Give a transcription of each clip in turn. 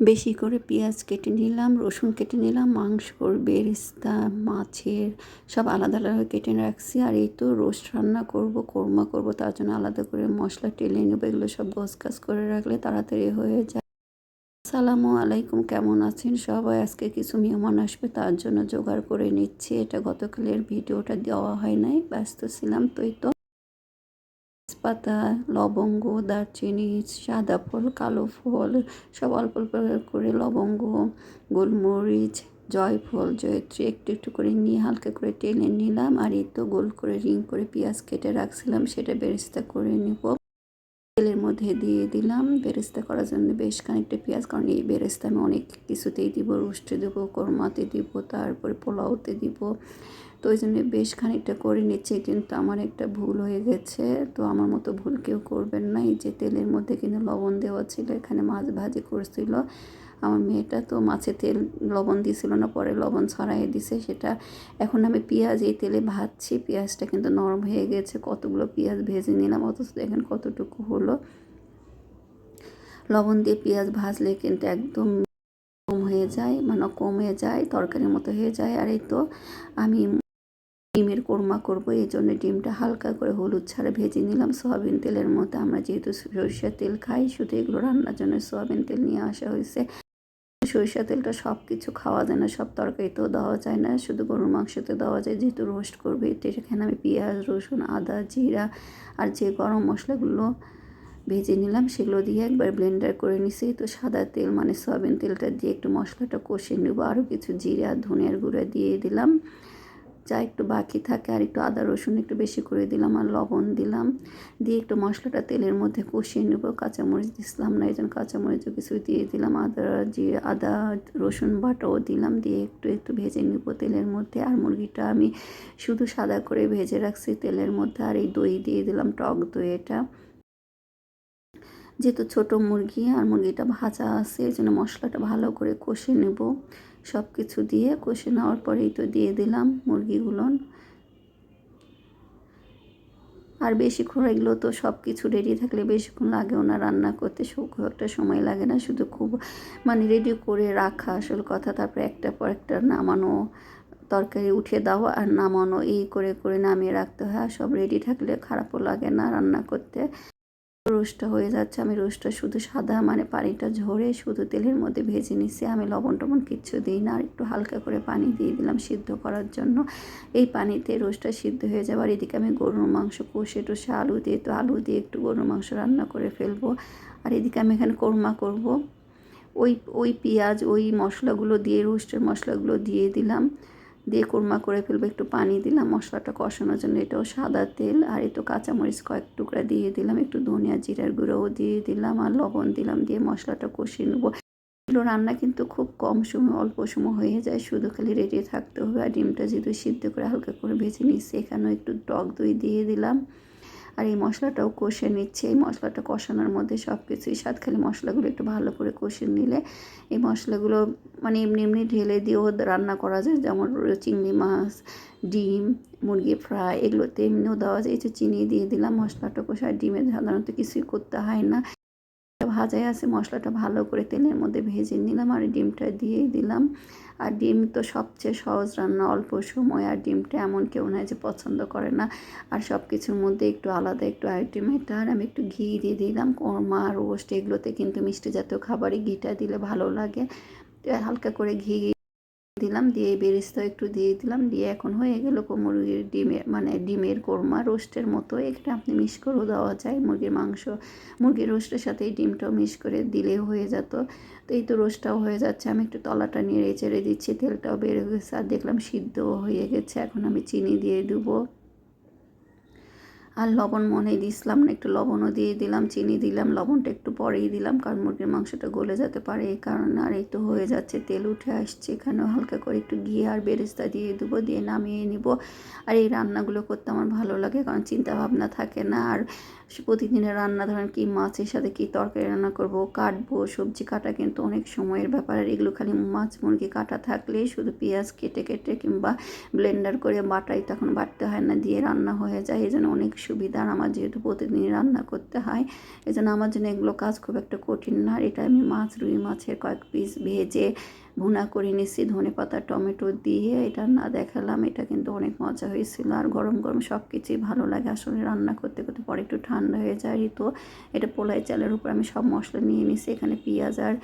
বেশি করে পেঁয়াজ কেটে নিলাম, রসুন কেটে নিলাম, মাংসর বেরেস্তা মাছের সব আলাদা আলাদা কেটে রাখছি। আর এই তো রোস্ট রান্না করব, কোরমা করব, তার জন্য আলাদা করে মশলা টেলে নেবো। এগুলো সব গোছগাছ করে রাখলে তাড়াতাড়ি হয়ে যায়। আসসালামু আলাইকুম, কেমন আছেন সবাই? আজকে কিছু মেহমান আসবে, তার জন্য জোগাড় করে নিচ্ছি। এটা গতকালের ভিডিওটা দেওয়া হয় নাই, ব্যস্ত ছিলাম। তো এই তো তেজপাতা, লবঙ্গ, দারচিনি, সাদা ফল, কালো ফল সব অল্প অল্প করে, লবঙ্গ, গোলমরিচ, জয়ফল, জয়ত্রী একটু একটু করে নিয়ে হালকা করে টেনে নিলাম। আর এই তো গোল করে রিং করে পেঁয়াজ কেটে রাখছিলাম, সেটা বেরেস্তা করে নেব। তেলের মধ্যে দিয়ে দিলাম বেরেস্তা করার জন্য বেশ খানিকটা পেঁয়াজ, কারণ এই বেরেস্তা আমি অনেক কিছুতেই দিব, রোস্টে দেবো, কোরমাতে দিব, তারপরে পোলাওতে দিব। তো ওই জন্য বেশ খানিকটা করে নিচ্ছে। কিন্তু আমার একটা ভুল হয়ে গেছে, তো আমার মতো ভুল কেউ করবেন না। এই যে তেলের মধ্যে কিন্তু লবণ দেওয়া ছিল, এখানে মাছ ভাজি করছিল আমার মেয়েটা, তো মাছে তেল লবণ দিয়েছিল না, পরে লবণ ছড়াই দিছে সেটা। এখন আমি পেঁয়াজ এই তেলে ভাজছি, পেঁয়াজটা কিন্তু নরম হয়ে গেছে, কতগুলো পেঁয়াজ ভেজে নিলাম, অথচ দেখেন কতটুকু হলো। লবণ দিয়ে পেঁয়াজ ভাজলে কিন্তু একদম কম হয়ে যায়, মানে কমে যায়, তরকারির মতো হয়ে যায়। আর এই তো আমি ডিমের কোরমা করব, এই জন্য ডিমটা হালকা করে হলুদ ছাড়া ভেজে নিলাম সয়াবিন তেলের মধ্যে। আমরা যেহেতু সরিষার তেল খাই, শুধু এগুলো রান্নার জন্য সয়াবিন তেল নিয়ে আসা হয়েছে। সরিষা তেলটা সব কিছু খাওয়া যায় না, সব তরকারিতেও দেওয়া যায় না, শুধু গরুর মাংসতে দেওয়া যায়। যেহেতু রোস্ট করবে, তো সেখানে আমি পেঁয়াজ, রসুন, আদা, জিরা আর যে গরম মশলাগুলো ভেজে নিলাম সেগুলো দিয়ে একবার ব্লেন্ডার করে নিছি। তো সাদা তেল মানে সয়াবিন তেলটা দিয়ে একটু মশলাটা কষিয়ে নেব। আরও কিছু জিরা, ধনিয়ার গুঁড়া দিয়ে দিলাম, যা একটু বাকি থাকে। আর একটু আদা রসুন একটু বেশি করে দিলাম, আর লবণ দিলাম, দিয়ে একটু মশলাটা তেলের মধ্যে কষিয়ে নেব। কাঁচামরিচ দিছিলাম না, এই জন্য কাঁচামরিচও কিছু দিয়ে দিলাম, আদা রসুন বাটাও দিলাম, দিয়ে একটু একটু ভেজে নেব তেলের মধ্যে। আর মুরগিটা আমি শুধু সাদা করে ভেজে রাখছি তেলের মধ্যে। আর এই দই দিয়ে দিলাম, টক দই। এটা যেহেতু ছোটো মুরগি আর মুরগিটা ভাজা আছে, এই জন্য মশলাটা ভালো করে কষে নেব। সব কিছু দিয়ে কষে নেওয়ার পরেই তো দিয়ে দিলাম মুরগিগুলো। আর বেশিক্ষণ এগুলো তো সব কিছু রেডি থাকলে বেশিক্ষণ লাগেও না রান্না করতে, খুব একটা সময় লাগে না, শুধু খুব মানে রেডি করে রাখা আসল কথা। তারপরে একটার পর একটা নামানো, তরকারি উঠে দেওয়া আর নামানো, এই করে করে নামিয়ে রাখতে হয়। আর সব রেডি থাকলে খারাপও লাগে না রান্না করতে। রোস্টটা হয়ে যাচ্ছে, আমি রোস্টটা শুধু সাদা মানে পানিটা ঝরে শুধু তেলের মধ্যে ভেজে নিচ্ছি। আমি লবণ টবণ কিচ্ছু দিই না। আর একটু হালকা করে পানি দিয়ে দিলাম সিদ্ধ করার জন্য। এই পানিতে রোস্টটা সিদ্ধ হয়ে যাবে। আর এদিকে আমি গরুর মাংস কষে টষে আলু দিয়ে, তো আলু দিয়ে একটু গরুর মাংস রান্না করে ফেলবো। আর এদিকে আমি এখানে কোরমা করব। ওই ওই পেঁয়াজ, ওই মশলাগুলো দিয়ে, রোস্টের মশলাগুলো দিয়ে দিলাম, দিয়ে কোরমা করে ফেলবো। একটু পানি দিলাম মশলাটা কষানোর জন্য, এটাও সাদা তেল। আর একটু কাঁচামরিচ কয়েক টুকরা দিয়ে দিলাম, একটু ধনিয়া জিরার গুঁড়োও দিয়ে দিলাম, আর লবণ দিলাম, দিয়ে মশলাটা কষিয়ে নেবো। এগুলো রান্না কিন্তু খুব কম সময়, অল্প সময় হয়ে যায়, শুধু খালি রেডি থাকতে হবে। আর ডিমটা যেহেতু সিদ্ধ করে হালকা করে ভেজে নিচ্ছি, এখানেও একটু টক দই দিয়ে দিলাম। আর এই মশলাটাও কষে নিচ্ছে। এই মশলাটা কষানোর মধ্যে সব কিছুই স্বাদ, খালি মশলাগুলো একটু ভালো করে কষে নিলে এই মশলাগুলো মানে এমনি এমনি ঢেলে দিয়েও রান্না করা যায়। যেমন চিংড়ি মাছ, ডিম, মুরগি ফ্রাই, এগুলোতে এমনিও দেওয়া যায়। এই যে চিনি দিয়ে দিলাম, মশলাটা কষা। আর ডিমে সাধারণত কিছুই করতে হয় না, ভাজাই আছে। মশলাটা ভালো করে তেলের মধ্যে ভেজে নিলাম, আর ডিমটা দিয়ে দিলাম। আর ডিম তো সবচেয়ে সহজ রান্না, অল্প সময়। আর ডিমটা এমন কেউ নাই যে পছন্দ করে না। আর সব কিছুর মধ্যে একটু আলাদা একটু আইটেম এটা। আর আমি একটু ঘি দিয়ে দিলাম, কোরমা রোস্ট এগুলোতে কিন্তু মিষ্টি জাতীয় খাবারই ঘিটা দিলে ভালো লাগে। হালকা করে ঘি দিলাম, দিয়ে বেরেস্তা একটু দিয়ে দিলাম, দিয়ে এখন হয়ে গেল মুরগির ডিমের মানে ডিমের কোরমা। রোস্টের মতো এটা আপনি মিক্স করেও দেওয়া যায়, মুরগির মাংস মুরগির রোস্টের সাথে এই ডিমটাও মিক্স করে দিলে হয়ে যেত। তো এই তো রোস্টটাও হয়ে যাচ্ছে, আমি একটু তলাটা নেড়ে চেড়ে দিচ্ছি, তেলটাও বের হয়ে গেছে। আর দেখলাম সিদ্ধও হয়ে গেছে, এখন আমি চিনি দিয়ে দেবো। আর লবণ মনে দিছিলাম না, একটু লবণও দিয়ে দিলাম, চিনি দিলাম, লবণটা একটু পরেই দিলাম, কারণ মুরগির মাংসটা গলে যেতে পারে এই কারণে। আর এই তো হয়ে যাচ্ছে, তেল উঠে আসছে, এখানেও হালকা করে একটু ঘি আর বেরেস্তা দিয়ে দেবো, দিয়ে নামিয়ে নিব। আর এই রান্নাগুলো করতে আমার ভালো লাগে, কারণ চিন্তা ভাবনা থাকে না। আর প্রতিদিনের রান্না, ধরেন কি মাছের সাথে কি তরকারি রান্না করব, কাটবো, সবজি কাটা কিন্তু অনেক সময়ের ব্যাপার। আর এগুলো খালি মাছ মুরগি কাটা থাকলেই শুধু পেঁয়াজ কেটে কেটে কিংবা ব্লেন্ডার করে বাটাই, তখন বাটতে হয় না, দিয়ে রান্না হয়ে যায়। এই জন্য অনেক সুবিধা। আর আমার যেহেতু প্রতিদিনই রান্না করতে হয়, এই জন্য আমার জন্য এগুলো কাজ খুব একটা কঠিন না। আর এটা আমি রুই মাছের কয়েক পিস ভেজে ভুনা করে নিচ্ছি ধনেপাতা টমেটো দিয়ে। এটা না দেখালাম, এটা কিন্তু অনেক মজা হয়েছিল। আর গরম গরম সব কিছুই ভালো লাগে আসলে রান্না করতে করতে, পরে একটু ঠান্ডা হয়ে যায়। তো এটা পোলাই চালের উপর আমি সব মশলা নিয়ে নিছি। এখানে পেঁয়াজ আর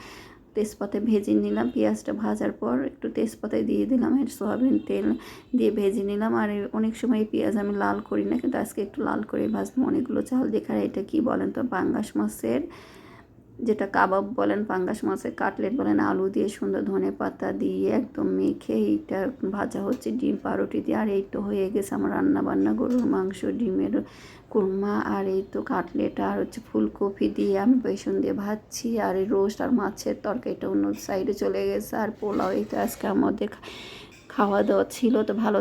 তেজপাতা ভেজে নিলাম। পেঁয়াজটা ভাজার পর একটু তেজপাতায় দিয়ে দিলাম, আর সয়াবিন তেল দিয়ে ভেজে নিলাম। আর অনেক সময় পেঁয়াজ আমি লাল করি না, কিন্তু আজকে একটু লাল করে ভাজলাম অনেকগুলো চাল দেখার। এটা কি বলেন তো, পাঙ্গাস মাছের, যেটা কাবাব বলেন, পাঙ্গাস মাছের কাটলেট বলেন, আলু দিয়ে সুন্দর ধনেপাতা দিয়ে একদম মেখে এইটা ভাজা হচ্ছে ডিম পাউরুটি দিয়ে। আর এই তো হয়ে গেছে আমার রান্না বান্না, গরুর মাংস, ডিমের কুরমা, আর এই তো কাটলেট, আর হচ্ছে ফুলকপি দিয়ে আমি বেসন দিয়ে ভাজছি। আর এই রোস্ট আর মাছের তরকারিটা অন্য সাইডে চলে গেছে। আর পোলাও, এইটা আজকে আমাদের খাওয়া দাওয়া ছিল। তো ভালো